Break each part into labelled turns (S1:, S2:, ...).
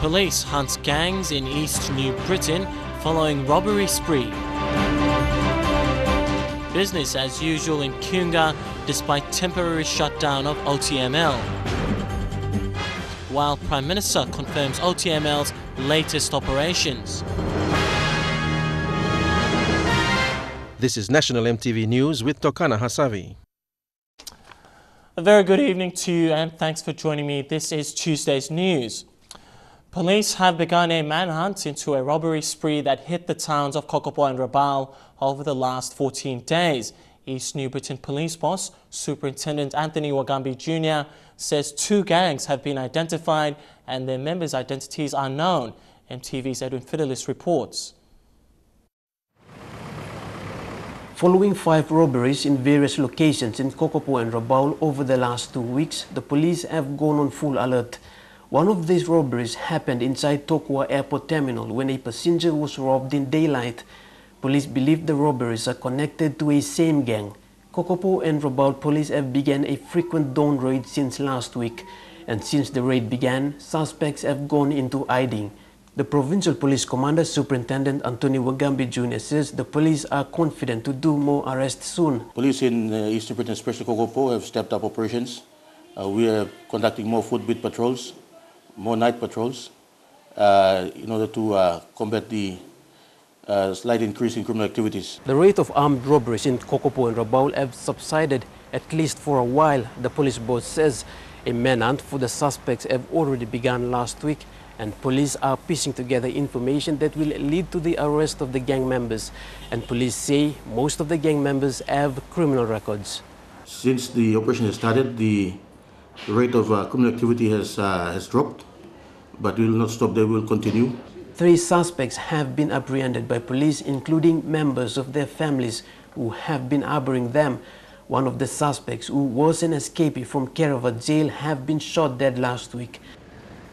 S1: Police hunt gangs in East New Britain following robbery spree. Business as usual in Kiunga despite temporary shutdown of OTML. While Prime Minister confirms OTML's latest operations.
S2: This is National EMTV News with Tokana Hasavi.
S1: A very good evening to you and thanks for joining me. This is Tuesday's news. Police have begun a manhunt into a robbery spree that hit the towns of Kokopo and Rabaul over the last 14 days. East New Britain Police Boss, Superintendent Anthony Wagambi Jr. says 2 gangs have been identified and their members' identities are known. MTV's Edwin Fidelis reports.
S3: Following 5 robberies in various locations in Kokopo and Rabaul over the last 2 weeks, the police have gone on full alert. One of these robberies happened inside Tokwa Airport Terminal when a passenger was robbed in daylight. Police believe the robberies are connected to a same gang. Kokopo and Rabaul police have begun a frequent dawn raid since last week, and since the raid began, suspects have gone into hiding. The Provincial Police Commander, Superintendent Anthony Wagambi Jr. says the police are confident to do more arrests soon.
S4: Police in Eastern Britain, especially Kokopo, have stepped up operations. We are conducting more footbeat patrols, more night patrols, in order to combat the slight increase in criminal activities.
S3: The rate of armed robberies in Kokopo and Rabaul have subsided, at least for a while. The police boss says a manhunt for the suspects have already begun last week, and police are piecing together information that will lead to the arrest of the gang members. And police say most of the gang members have criminal records.
S4: Since the operation has started, the rate of criminal activity has dropped, but we will not stop there, we will continue.
S3: 3 suspects have been apprehended by police, including members of their families who have been harboring them. One of the suspects, who was an escapee from Kerava jail, have been shot dead last week.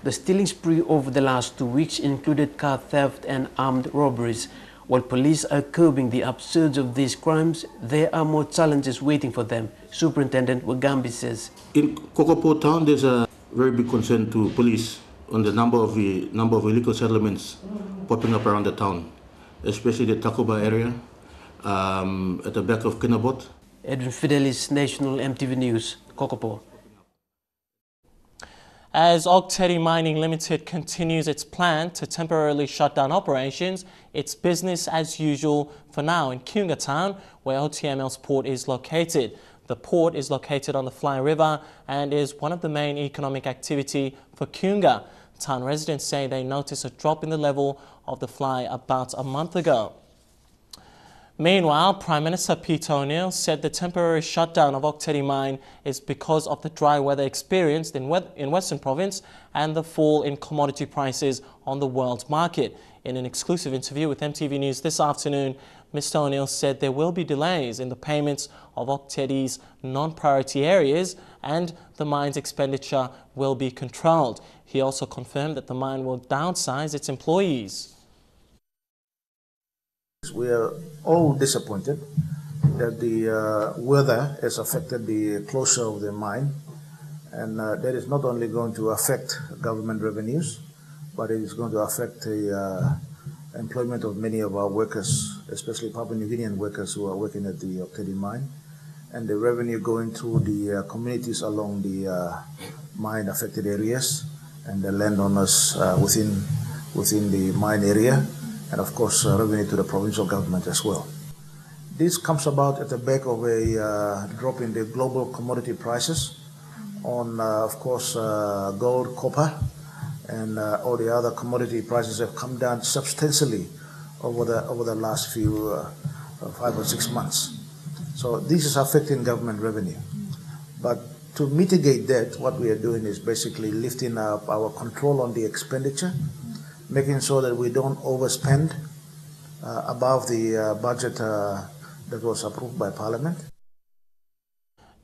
S3: The stealing spree over the last 2 weeks included car theft and armed robberies. While police are curbing the upsurge of these crimes, there are more challenges waiting for them, Superintendent Wagambi says.
S4: In Kokopo town, there's a very big concern to police on the number of illegal settlements popping up around the town, especially the Takoba area, at the back of Kinabot.
S3: Edwin Fidelis, National EMTV News, Kokopo.
S1: As Ok Tedi Mining Limited continues its plan to temporarily shut down operations, it's business as usual for now in Kiunga town, where OTML's port is located. The port is located on the Fly River and is one of the main economic activity for Kiunga. Town residents say they noticed a drop in the level of the Fly about a month ago. Meanwhile, Prime Minister Peter ONeill said the temporary shutdown of Ok Tedi Mine is because of the dry weather experienced in Western Province and the fall in commodity prices on the world market. In an exclusive interview with MTV News this afternoon, Mr. ONeill said there will be delays in the payments of Ok Tedi's non-priority areas and the mine's expenditure will be controlled. He also confirmed that the mine will downsize its employees.
S5: We are all disappointed that the weather has affected the closure of the mine, and that is not only going to affect government revenues, but it is going to affect the employment of many of our workers, especially Papua New Guinean workers who are working at the Ok Tedi mine, and the revenue going through the communities along the mine affected areas and the landowners within the mine area, and of course revenue to the provincial government as well. This comes about at the back of a drop in the global commodity prices on, of course, gold, copper, and all the other commodity prices have come down substantially over the last few 5 or 6 months. So this is affecting government revenue. But to mitigate that, what we are doing is basically lifting up our control on the expenditure, making sure that we don't overspend above the budget that was approved by Parliament.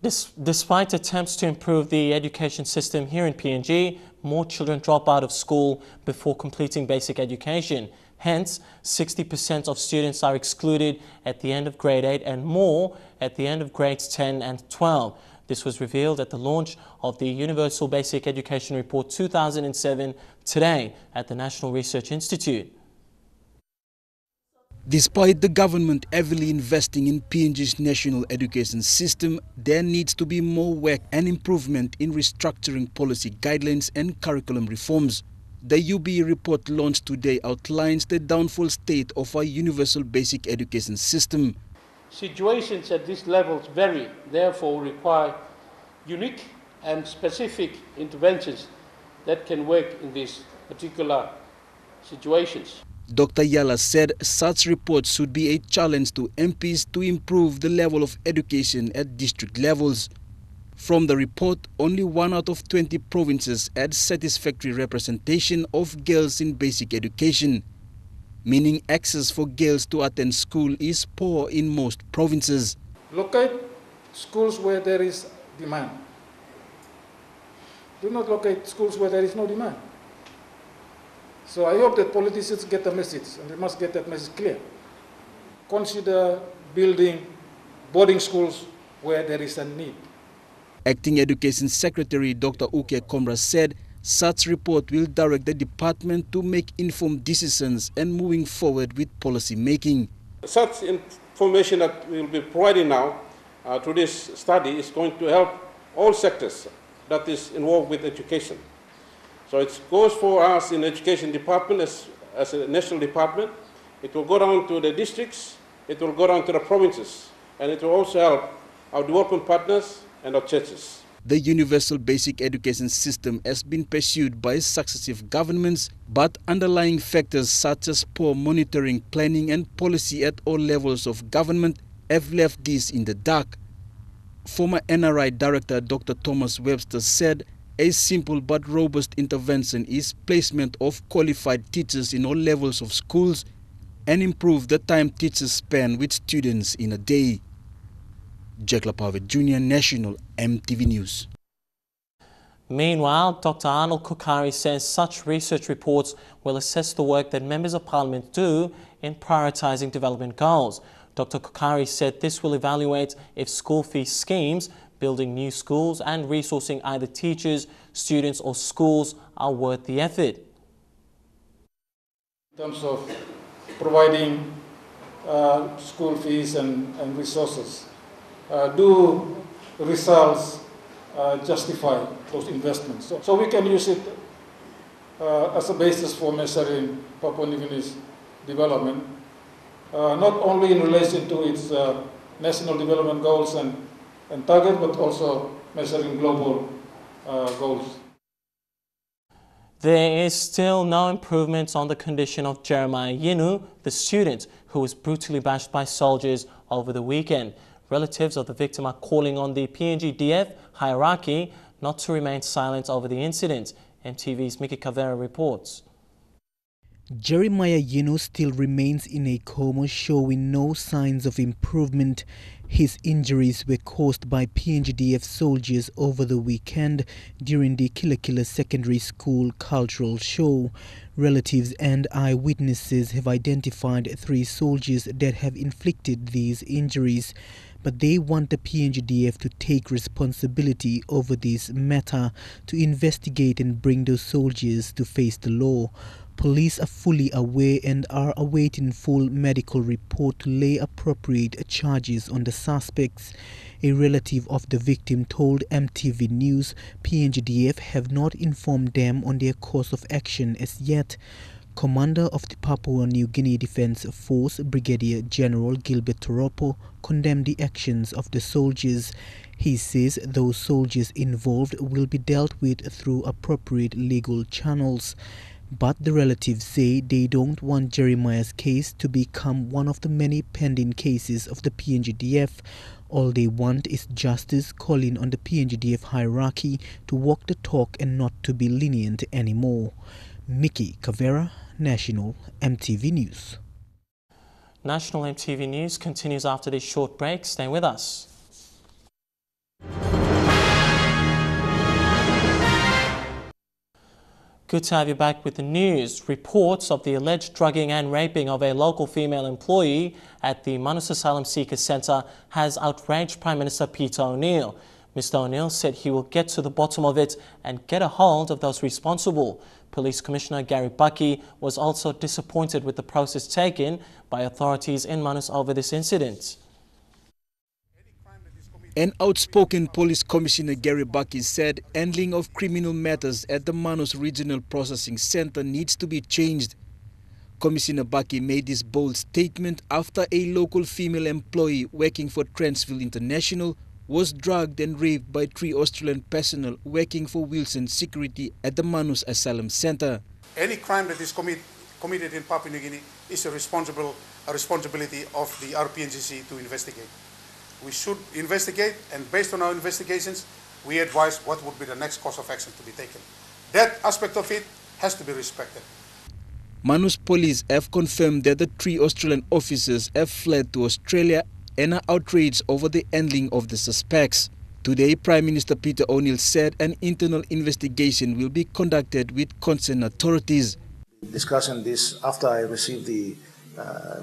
S1: Despite attempts to improve the education system here in PNG, more children drop out of school before completing basic education. Hence, 60% of students are excluded at the end of grade 8 and more at the end of grades 10 and 12. This was revealed at the launch of the Universal Basic Education Report 2007 today at the National Research Institute.
S6: Despite the government heavily investing in PNG's national education system, there needs to be more work and improvement in restructuring policy guidelines and curriculum reforms. The UBE report launched today outlines the downfall state of our universal basic education system.
S7: Situations at these levels vary, therefore require unique and specific interventions that can work in these particular situations.
S6: Dr. Yala said such reports should be a challenge to MPs to improve the level of education at district levels. From the report, only 1 out of 20 provinces had satisfactory representation of girls in basic education, meaning access for girls to attend school is poor in most provinces.
S8: Locate schools where there is demand. Do not locate schools where there is no demand. So I hope that politicians get the message, and they must get that message clear. Consider building boarding schools where there is a need.
S6: Acting Education Secretary Dr. Ok Tedi said such report will direct the department to make informed decisions and moving forward with policy making.
S9: Such information that we will be providing now through this study is going to help all sectors that is involved with education. So it goes for us in the education department as a national department. It will go down to the districts, it will go down to the provinces, and it will also help our development partners and our churches.
S6: The universal basic education system has been pursued by successive governments, but underlying factors such as poor monitoring, planning and policy at all levels of government have left this in the dark. Former NRI Director Dr. Thomas Webster said a simple but robust intervention is placement of qualified teachers in all levels of schools and improve the time teachers spend with students in a day. Jack Lapave Jr., National EMTV News.
S1: Meanwhile, Dr. Donald Kokkari says such research reports will assess the work that members of parliament do in prioritising development goals. Dr. Kokkari said this will evaluate if school fee schemes, building new schools and resourcing either teachers, students or schools are worth the effort.
S8: In terms of providing school fees and resources, do results justify those investments? So we can use it as a basis for measuring Papua New Guinea's development, not only in relation to its national development goals and target, but also measuring global goals.
S1: There is still no improvement on the condition of Jeremiah Yinu, the student who was brutally bashed by soldiers over the weekend. Relatives of the victim are calling on the PNG-DF hierarchy not to remain silent over the incident. MTV's Mickey Cavera reports.
S10: Jeremiah Yinu still remains in a coma, showing no signs of improvement. His injuries were caused by PNG-DF soldiers over the weekend during the Kilakila Secondary School cultural show. Relatives and eyewitnesses have identified 3 soldiers that have inflicted these injuries, but they want the PNG-DF to take responsibility over this matter, to investigate and bring those soldiers to face the law. Police are fully aware and are awaiting full medical report to lay appropriate charges on the suspects. A relative of the victim told MTV News PNG-DF have not informed them on their course of action as yet. Commander of the Papua New Guinea Defence Force, Brigadier General Gilbert Toropo, condemned the actions of the soldiers. He says those soldiers involved will be dealt with through appropriate legal channels. But the relatives say they don't want Jeremiah's case to become one of the many pending cases of the PNG-DF. All they want is justice, calling on the PNG-DF hierarchy to walk the talk and not to be lenient anymore. Mickey Cavera, National EMTV News.
S1: National EMTV News continues after this short break. Stay with us. Good to have you back with the news. Reports of the alleged drugging and raping of a local female employee at the Manus Asylum Seeker Centre has outraged Prime Minister Peter ONeill. Mr. ONeill said he will get to the bottom of it and get a hold of those responsible. Police Commissioner Gary Bucky was also disappointed with the process taken by authorities in Manus over this incident.
S6: An outspoken police commissioner, Gary Bucky, said handling of criminal matters at the Manus Regional Processing Center needs to be changed. Commissioner Bucky made this bold statement after a local female employee working for Transville International was drugged and raped by 3 Australian personnel working for Wilson Security at the Manus Asylum Center.
S11: Any crime that is committed in Papua New Guinea is a responsibility of the RPNGC to investigate. We should investigate, and based on our investigations, we advise what would be the next course of action to be taken. That aspect of it has to be respected.
S6: Manus police have confirmed that the 3 Australian officers have fled to Australia and are outraged over the handling of the suspects. Today, Prime Minister Peter ONeill said an internal investigation will be conducted with concerned authorities.
S5: Discussing this after I receive the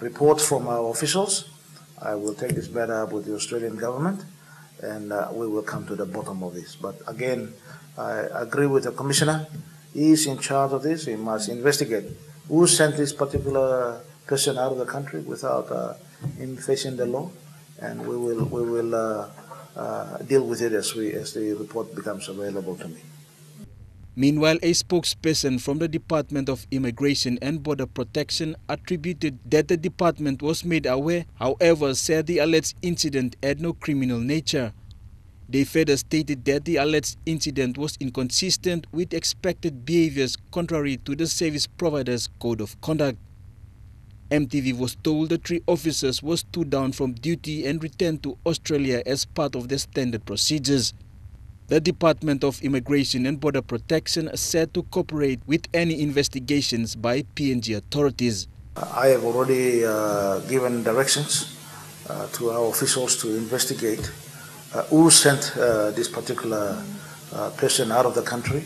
S5: report from our officials, I will take this matter up with the Australian government and we will come to the bottom of this. But again, I agree with the Commissioner. He is in charge of this. He must investigate who sent this particular person out of the country without him facing the law, and we will deal with it as the report becomes available to me.
S6: Meanwhile, a spokesperson from the Department of Immigration and Border Protection attributed that the department was made aware, however, said the alleged incident had no criminal nature. They further stated that the alleged incident was inconsistent with expected behaviors contrary to the service provider's code of conduct. EMTV was told the 3 officers were stood down from duty and returned to Australia as part of their standard procedures. The Department of Immigration and Border Protection is said to cooperate with any investigations by PNG authorities.
S5: I have already given directions to our officials to investigate who sent this particular person out of the country,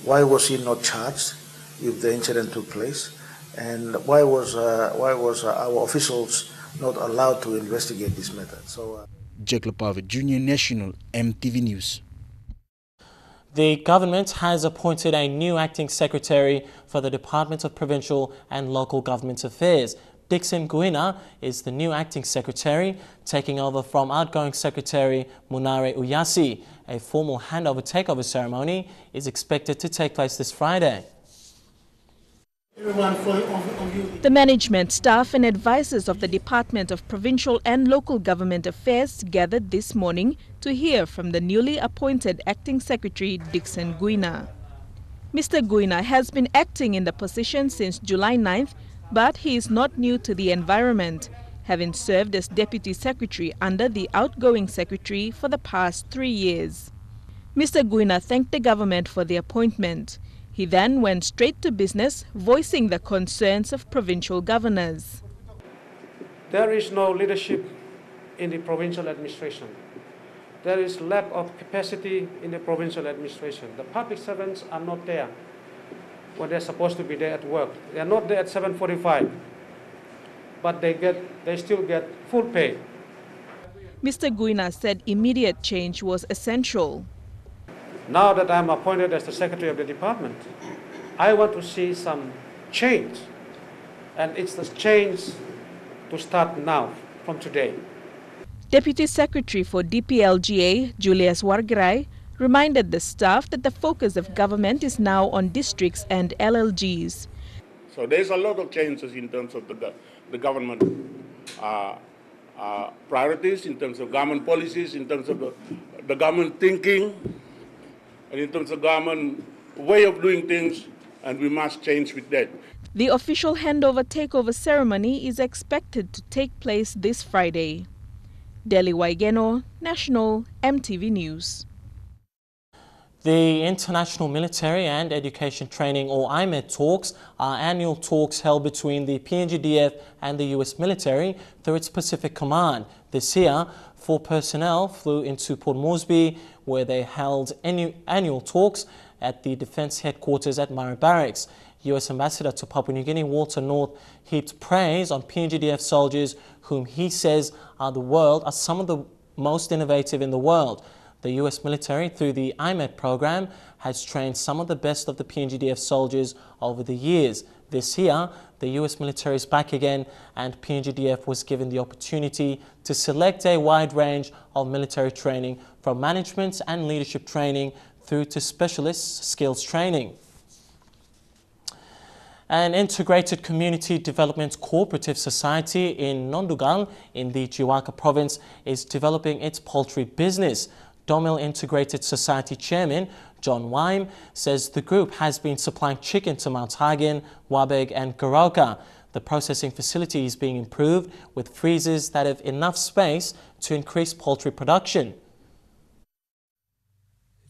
S5: why was he not charged if the incident took place, and why was our officials not allowed to investigate this matter. So,
S6: Jack Lepave Jr., National EMTV News.
S1: The government has appointed a new acting secretary for the Department of Provincial and Local Government Affairs. Dixon Guina is the new acting secretary, taking over from outgoing secretary Munare Uyasi. A formal handover takeover ceremony is expected to take place this Friday.
S12: The management, staff and advisors of the Department of Provincial and Local Government Affairs gathered this morning to hear from the newly appointed Acting Secretary Dixon Guina. Mr. Guina has been acting in the position since July 9th, but he is not new to the environment, having served as Deputy Secretary under the outgoing Secretary for the past 3 years. Mr. Guina thanked the government for the appointment. He then went straight to business, voicing the concerns of provincial governors.
S13: There is no leadership in the provincial administration. There is lack of capacity in the provincial administration. The public servants are not there when they're supposed to be there at work. They are not there at 7:45, but they still get full pay.
S12: Mr. Guina said immediate change was essential.
S13: Now that I'm appointed as the Secretary of the Department, I want to see some change. And it's the change to start now, from today.
S12: Deputy Secretary for DPLGA, Julius Wargrai, reminded the staff that the focus of government is now on districts and LLGs.
S14: So there's a lot of changes in terms of the government priorities, in terms of government policies, in terms of the government thinking, and in terms of government way of doing things, and we must change with that.
S12: The official handover takeover ceremony is expected to take place this Friday. Delhi Waigeno, National EMTV News.
S1: The International Military and Education Training, or IMET talks, are annual talks held between the PNGDF and the US military through its Pacific Command. This year, 4 personnel flew into Port Moresby, where they held annual talks at the Defence Headquarters at Murray Barracks. US Ambassador to Papua New Guinea, Walter North, heaped praise on PNGDF soldiers, whom he says are some of the most innovative in the world. The US military, through the IMED program, has trained some of the best of the PNGDF soldiers over the years. This year, the US military is back again, and PNGDF was given the opportunity to select a wide range of military training, from management and leadership training through to specialist skills training. An integrated community development cooperative society in Nondugal in the Jiwaka province is developing its poultry business. OTML Integrated Society Chairman John Wyme says the group has been supplying chicken to Mount Hagen, Wabeg and Goroka. The processing facility is being improved with freezers that have enough space to increase poultry production.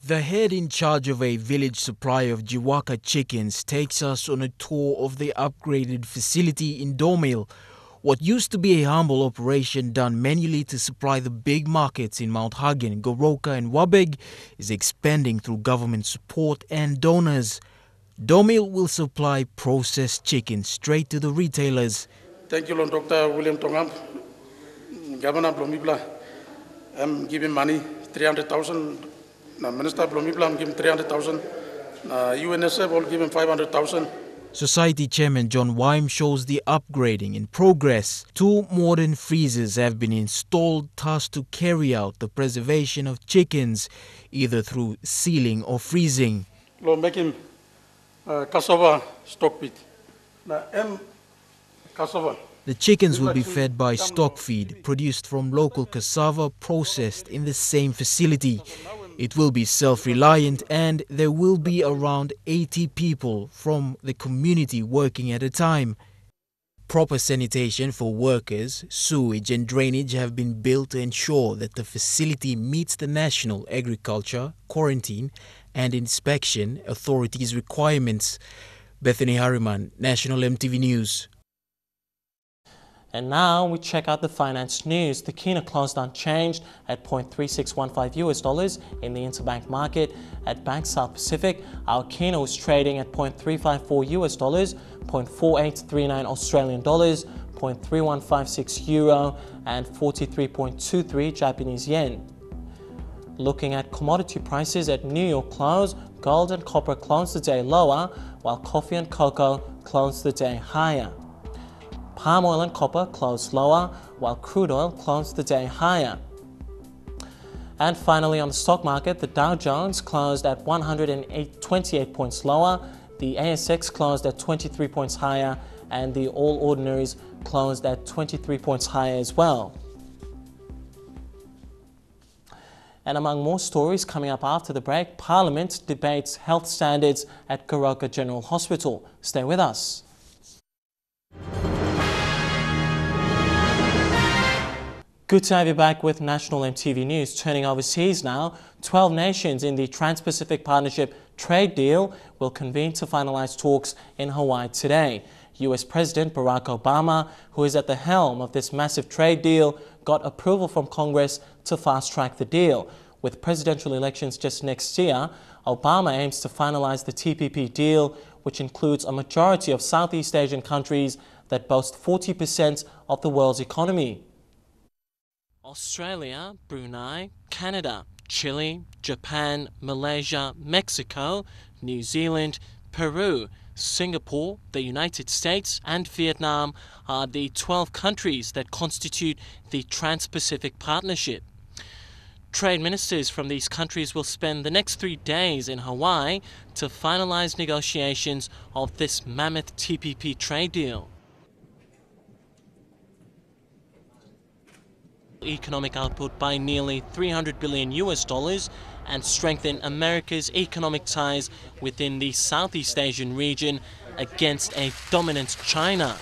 S10: The head in charge of a village supply of Jiwaka chickens takes us on a tour of the upgraded facility in OTML. What used to be a humble operation done manually to supply the big markets in Mount Hagen, Goroka and Wabeg is expanding through government support and donors. OTML will supply processed chicken straight to the retailers.
S8: Thank you, Lord Dr. William Tongam. Governor Blomibla, I'm giving money, 300,000. Minister Blomibla, I'm giving 300,000. UNSF will give him 500,000.
S10: Society Chairman John Wyme shows the upgrading in progress. 2 modern freezers have been installed, tasked to carry out the preservation of chickens, either through sealing or freezing.
S8: We're making cassava stock feed. Cassava.
S10: The chickens will be fed by stock feed produced from local cassava processed in the same facility. It will be self-reliant, and there will be around 80 people from the community working at a time. Proper sanitation for workers, sewage and drainage have been built to ensure that the facility meets the National Agriculture, Quarantine and Inspection Authority's requirements. Bethany Harriman, National MTV News.
S1: And now we check out the finance news. The Kiunga closed unchanged at $0.3615 in the interbank market. At Bank South Pacific, our Kiunga was trading at $0.354, $0.4839 Australian dollars, $0.3156 euro and 43.23 Japanese yen. Looking at commodity prices at New York close, gold and copper closed the day lower, while coffee and cocoa closed the day higher. Palm oil and copper closed lower, while crude oil closed the day higher. And finally, on the stock market, the Dow Jones closed at 128 points lower, the ASX closed at 23 points higher, and the All Ordinaries closed at 23 points higher as well. And among more stories coming up after the break, Parliament debates health standards at Goroka General Hospital. Stay with us. Good to have you back with National MTV News. Turning overseas now, 12 nations in the Trans-Pacific Partnership trade deal will convene to finalize talks in Hawaii today. US President Barack Obama, who is at the helm of this massive trade deal, got approval from Congress to fast-track the deal. With presidential elections just next year, Obama aims to finalize the TPP deal, which includes a majority of Southeast Asian countries that boast 40% of the world's economy. Australia, Brunei, Canada, Chile, Japan, Malaysia, Mexico, New Zealand, Peru, Singapore, the United States and Vietnam are the 12 countries that constitute the Trans-Pacific Partnership. Trade ministers from these countries will spend the next 3 days in Hawaii to finalize negotiations of this mammoth TPP trade deal. Economic output by nearly $300 billion and strengthen America's economic ties within the Southeast Asian region against a dominant China.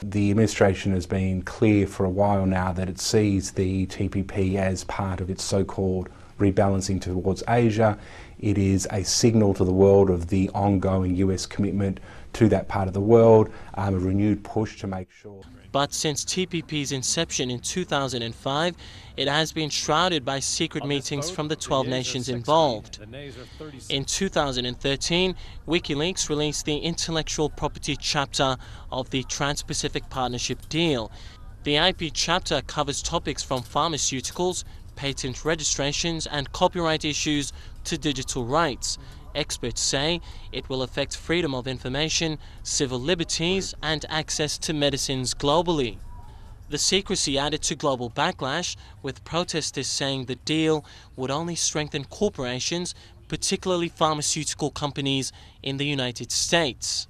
S15: The administration has been clear for a while now that it sees the TPP as part of its so-called rebalancing towards Asia. It is a signal to the world of the ongoing US commitment to that part of the world, a renewed push to make sure.
S1: But since TPP's inception in 2005, it has been shrouded by secret meetings from the 12 nations involved. In 2013, WikiLeaks released the intellectual property chapter of the Trans-Pacific Partnership deal. The IP chapter covers topics from pharmaceuticals, patent registrations and copyright issues to digital rights. Experts say it will affect freedom of information, civil liberties and access to medicines globally. The secrecy added to global backlash, with protesters saying the deal would only strengthen corporations, particularly pharmaceutical companies in the United States.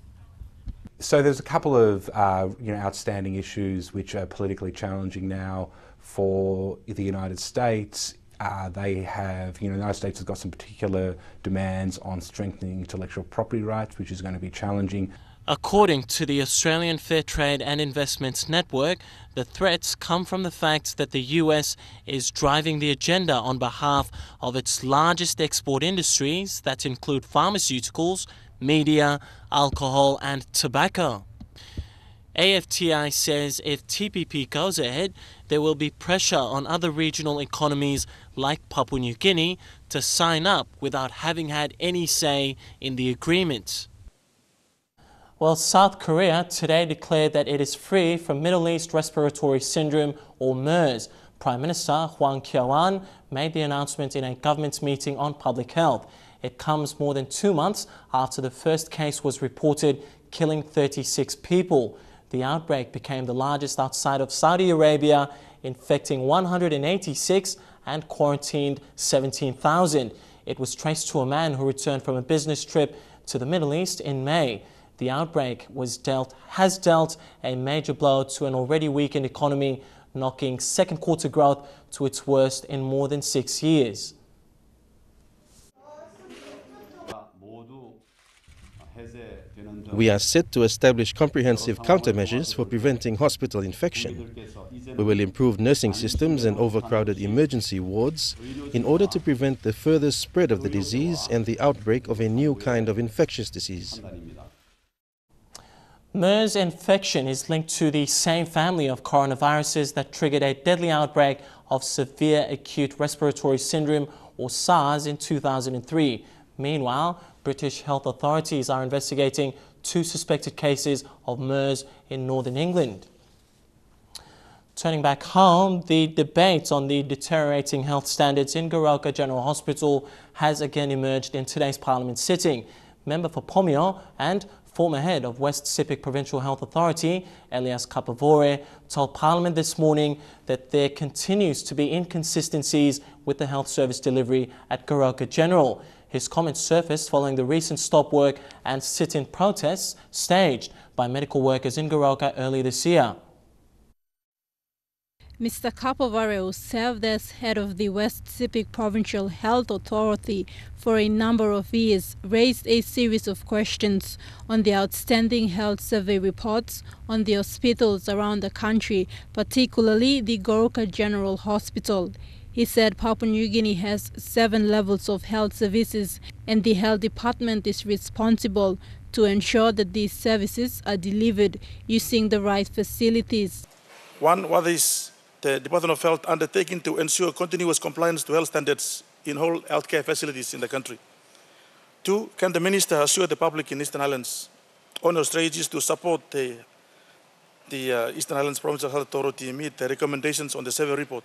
S15: So there's a couple of outstanding issues which are politically challenging now for the United States. The United States has got some particular demands on strengthening intellectual property rights, which is going to be challenging.
S1: According to the Australian Fair Trade and Investments Network, the threats come from the fact that the US is driving the agenda on behalf of its largest export industries that include pharmaceuticals, media, alcohol and tobacco. AFTI says if TPP goes ahead, there will be pressure on other regional economies like Papua New Guinea to sign up without having had any say in the agreement. Well, South Korea today declared that it is free from Middle East Respiratory Syndrome or MERS. Prime Minister Hwang Kyo-ahn made the announcement in a government meeting on public health. It comes more than 2 months after the first case was reported, killing 36 people. The outbreak became the largest outside of Saudi Arabia, infecting 186 and quarantined 17,000. It was traced to a man who returned from a business trip to the Middle East in May. The outbreak has dealt a major blow to an already weakened economy, knocking second quarter growth to its worst in more than 6 years.
S2: We are set to establish comprehensive countermeasures for preventing hospital infection. We will improve nursing systems and overcrowded emergency wards in order to prevent the further spread of the disease and the outbreak of a new kind of infectious disease.
S1: MERS infection is linked to the same family of coronaviruses that triggered a deadly outbreak of severe acute respiratory syndrome or SARS in 2003. Meanwhile, British health authorities are investigating 2 suspected cases of MERS in northern England. Turning back home, the debate on the deteriorating health standards in Goroka General Hospital has again emerged in today's Parliament sitting. Member for Pomio and former head of West Sepik Provincial Health Authority, Elias Kapavore, told Parliament this morning that there continues to be inconsistencies with the health service delivery at Goroka General. His comments surfaced following the recent stop work and sit-in protests staged by medical workers in Goroka early this year.
S16: Mr. Kapavare, served as head of the West Sepik Provincial Health Authority for a number of years, raised a series of questions on the outstanding health survey reports on the hospitals around the country, particularly the Goroka General Hospital. He said Papua New Guinea has 7 levels of health services and the health department is responsible to ensure that these services are delivered using the right facilities.
S17: One, what is the Department of Health undertaking to ensure continuous compliance to health standards in all healthcare facilities in the country? 2, can the Minister assure the public in Eastern Highlands on our strategies to support the Eastern Highlands Provincial Health Authority meet the recommendations on the survey report?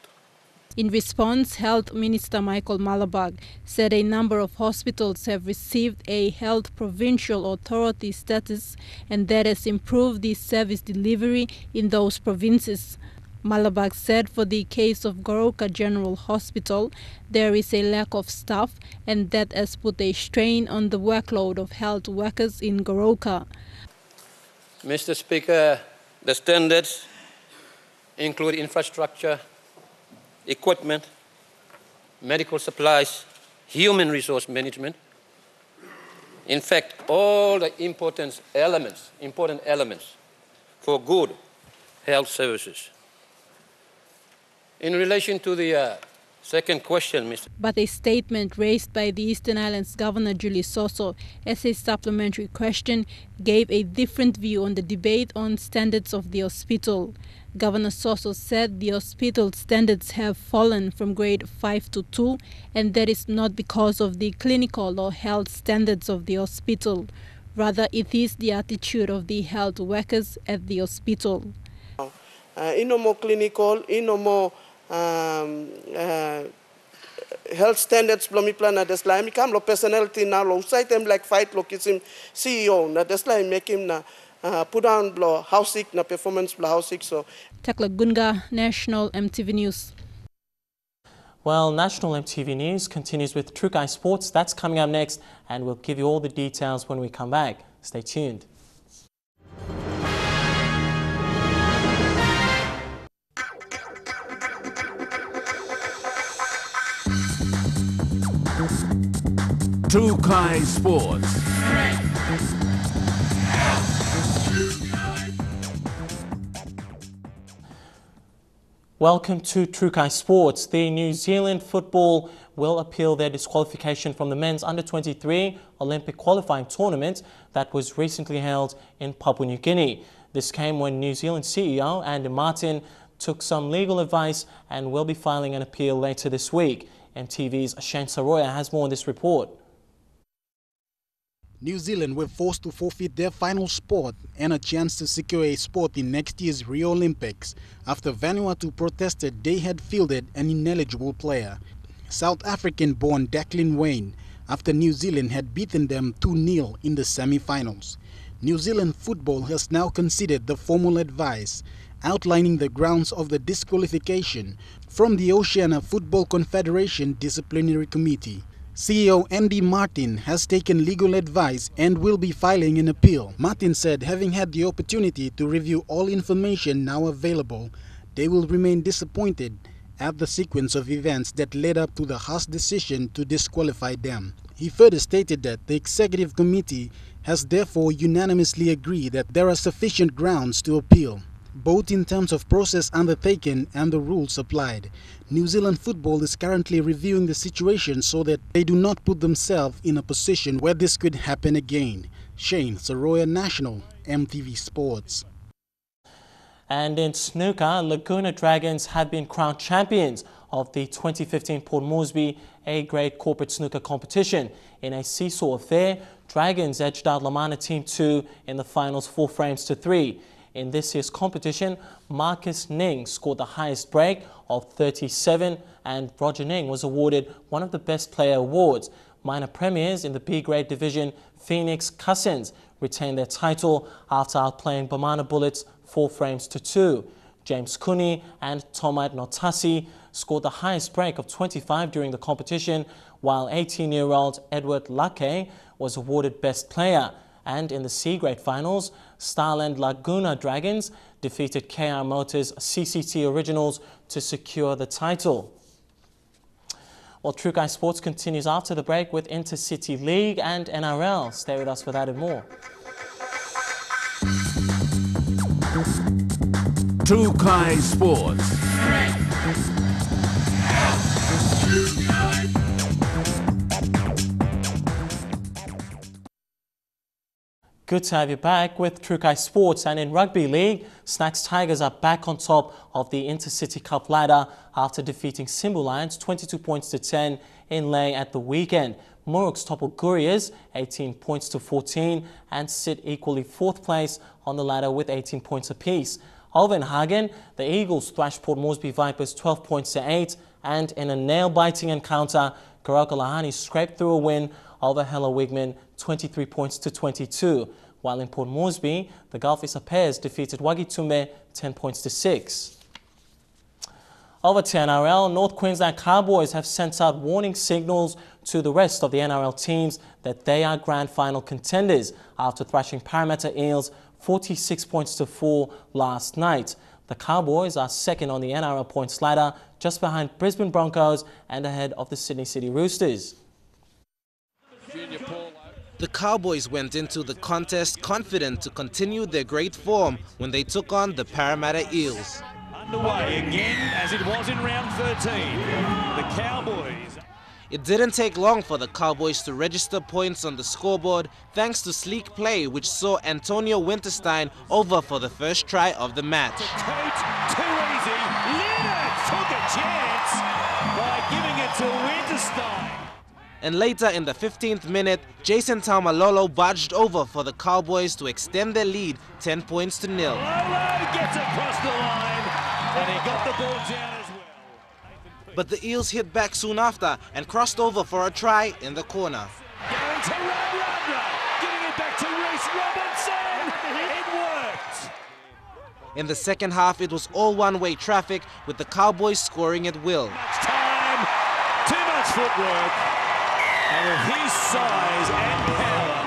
S16: In response, Health Minister Michael Malabag said a number of hospitals have received a Health Provincial Authority status and that has improved the service delivery in those provinces. Malabag said for the case of Goroka General Hospital, there is a lack of staff and that has put a strain on the workload of health workers in Goroka.
S18: Mr. Speaker, the standards include infrastructure, equipment, medical supplies, human resource management. In fact, all the important elements for good health services. In relation to the second question, Mr.
S16: But a statement raised by the Eastern Highlands Governor Julie Soso as a supplementary question gave a different view on the debate on standards of the hospital. Governor Soso said the hospital standards have fallen from grade 5 to 2 and that is not because of the clinical or health standards of the hospital. Rather, it is the attitude of the health workers at the hospital.
S19: Ino more clinical, ino more health standards blomi plan na desla mi kam lo personality na lo site them like fight lo kisim CEO na desla make him na put down blo house sick na performance blo house sick so
S16: Tekla Gunga, National EMTV News.
S1: Well, National EMTV News continues with Trukai Sports. That's coming up next, and we'll give you all the details when we come back. Stay tuned.
S20: Trukai Sports.
S1: Welcome to Trukai Sports. The New Zealand football will appeal their disqualification from the men's under-23 Olympic qualifying tournament that was recently held in Papua New Guinea. This came when New Zealand CEO Andy Martin took some legal advice and will be filing an appeal later this week. MTV's Shane Saroya has more on this report.
S21: New Zealand were forced to forfeit their final spot and a chance to secure a spot in next year's Rio Olympics after Vanuatu protested they had fielded an ineligible player, South African-born Declan Wayne, after New Zealand had beaten them 2-0 in the semi-finals. New Zealand football has now considered the formal advice, outlining the grounds of the disqualification from the Oceania Football Confederation Disciplinary Committee. CEO Andy Martin has taken legal advice and will be filing an appeal. Martin said having had the opportunity to review all information now available, they will remain disappointed at the sequence of events that led up to the harsh decision to disqualify them. He further stated that the executive committee has therefore unanimously agreed that there are sufficient grounds to appeal, both in terms of process undertaken and the rules applied. New Zealand football is currently reviewing the situation so that they do not put themselves in a position where this could happen again. Shane Saroya, National EMTV Sports.
S1: And in snooker, Laguna Dragons have been crowned champions of the 2015 Port Moresby A-grade corporate snooker competition. In a seesaw affair, Dragons edged out Lamana Team 2 in the finals 4-3. In this year's competition, Marcus Ning scored the highest break of 37 and Roger Ning was awarded one of the Best Player awards. Minor premiers in the B-grade division, Phoenix Cousins, retained their title after outplaying Bamana Bullets 4-2. James Cooney and Tomad Notasi scored the highest break of 25 during the competition, while 18-year-old Edward Lake was awarded Best Player. And in the C-grade finals, Starland Laguna Dragons defeated KR Motors CCT Originals to secure the title. Well, Trukai Sports continues after the break with Intercity League and NRL. Stay with us for that and more.
S20: Trukai Sports.
S1: Good to have you back with Trukai Sports. And in Rugby League, Snacks Tigers are back on top of the Intercity Cup ladder after defeating Simbu Lions 22 points to 10 in Lae at the weekend. Muruks toppled Gurias 18 points to 14 and sit equally 4th place on the ladder with 18 points apiece. Alvenhagen, the Eagles thrashed Port Moresby Vipers 12 points to 8, and in a nail-biting encounter, Goroka Lahani scraped through a win over Hella Wigman 23 points to 22. While in Port Moresby, the Gulf Isapairs defeated Wagitumbe 10 points to 6. Over to NRL, North Queensland Cowboys have sent out warning signals to the rest of the NRL teams that they are grand final contenders after thrashing Parramatta Eels 46 points to 4 last night. The Cowboys are second on the NRL points ladder, just behind Brisbane Broncos and ahead of the Sydney City Roosters.
S22: The Cowboys went into the contest confident to continue their great form when they took on the Parramatta Eels.
S23: Underway again as it was in round 13. The Cowboys.
S22: It didn't take long for the Cowboys to register points on the scoreboard thanks to sleek play which saw Antonio Winterstein over for the first try of the match.
S23: Too easy. Leonard took a chance by giving it to Winterstein.
S22: And later in the 15th minute, Jason Taumalolo barged over for the Cowboys to extend their lead 10 points to 0.
S23: Lolo gets across the line and he got the ball down as well.
S22: but the Eels hit back soon after and crossed over for a try in the corner.
S23: Going to run, giving it back to Reece Robinson. It worked.
S22: In the second half, it was all one-way traffic, with the Cowboys scoring at will.
S23: Time, too much footwork, and with his size and power.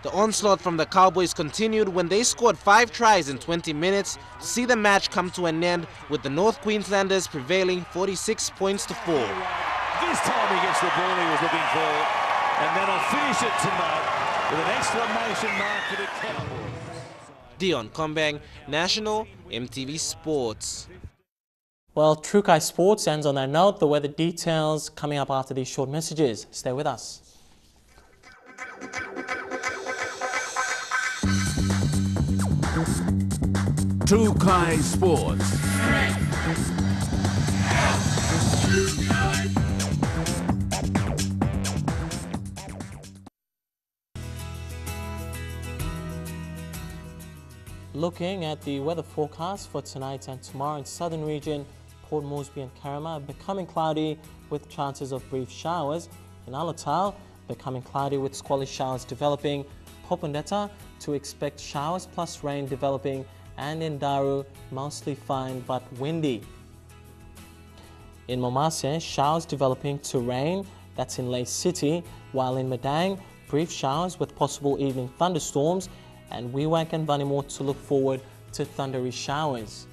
S22: The onslaught from the Cowboys continued when they scored 5 tries in 20 minutes to see the match come to an end, with the North Queenslanders prevailing 46 points to 4.
S23: This time he gets the ball he was looking for, and then I'll finish it tonight with an exclamation mark for the Cowboys.
S10: Dion Kombang, National EMTV Sports.
S1: Well, Trukai Sports ends on that note. The weather details coming up after these short messages. Stay with us.
S20: Trukai Sports.
S1: Looking at the weather forecast for tonight and tomorrow in southern region, Port Moresby and Karama becoming cloudy with chances of brief showers. In Alotau, becoming cloudy with squally showers developing. Popondetta, to expect showers plus rain developing. And in Daru, mostly fine but windy. In Momase, showers developing to rain, that's in Lae City, while in Madang, brief showers with possible evening thunderstorms, and Wewak and Vanimore to look forward to thundery showers.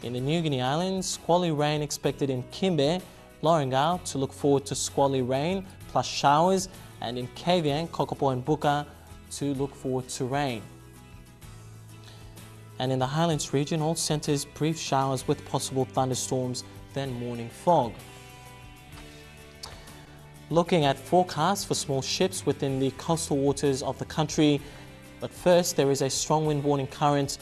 S1: In the New Guinea Islands, squally rain expected in Kimbe, Lorengau to look forward to squally rain plus showers, and in Kavieng, Kokopo and Buka to look forward to rain. And in the Highlands region, all centres brief showers with possible thunderstorms, then morning fog. Looking at forecasts for small ships within the coastal waters of the country, but first there is a strong wind warning current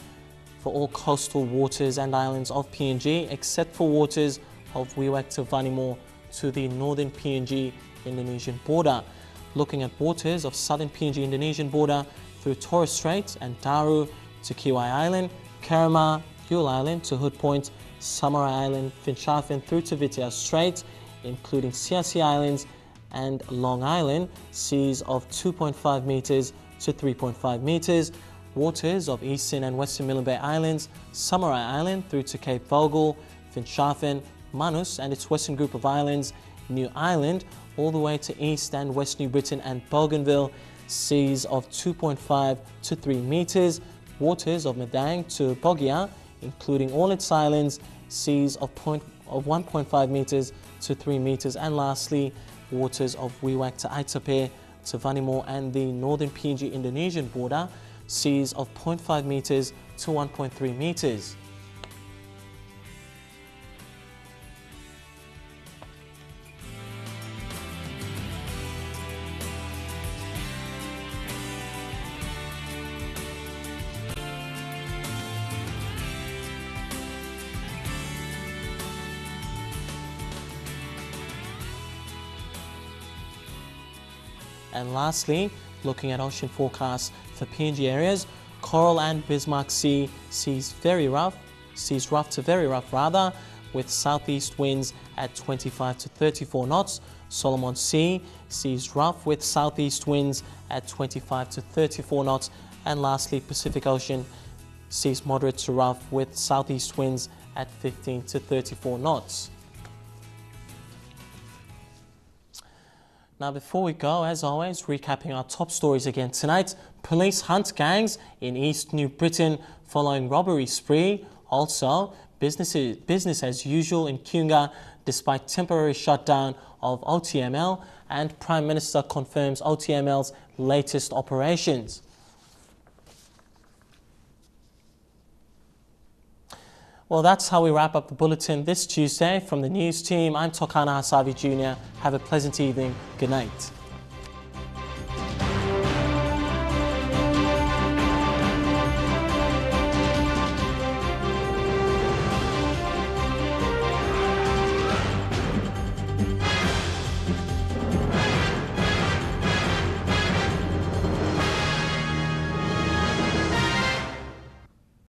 S1: for all coastal waters and islands of PNG, except for waters of Wewak to Vanimore to the northern PNG Indonesian border. Looking at waters of southern PNG Indonesian border through Torres Strait and Daru to Kiwai Island, Karama, Yule Island to Hood Point, Samurai Island, Finschhafen through to Vitia Strait, including Siasi Islands and Long Island, seas of 2.5 meters to 3.5 meters, waters of eastern and western Milne Bay Islands, Samurai Island through to Cape Vogel, Finschhafen, Manus and its western group of islands, New Island, all the way to east and west New Britain and Bougainville, seas of 2.5 to 3 meters, waters of Madang to Bogia, including all its islands, seas of 1.5 meters to 3 meters, and lastly, waters of Wewak to Aitape to Vanimore and the northern PNG Indonesian border, seas of 0.5 meters to 1.3 meters. And lastly, looking at ocean forecasts for PNG areas, Coral and Bismarck Sea seas rough to very rough rather, with southeast winds at 25 to 34 knots. Solomon Sea seas rough with southeast winds at 25 to 34 knots. And lastly, Pacific Ocean seas moderate to rough with southeast winds at 15 to 34 knots. Now, before we go, as always, recapping our top stories again tonight. Police hunt gangs in East New Britain following robbery spree. Also, business as usual in Kiunga despite temporary shutdown of OTML. And Prime Minister confirms OTML's latest operations. Well, that's how we wrap up the bulletin this Tuesday. From the news team, I'm Tokana Hasavi Jr. Have a pleasant evening. Good night.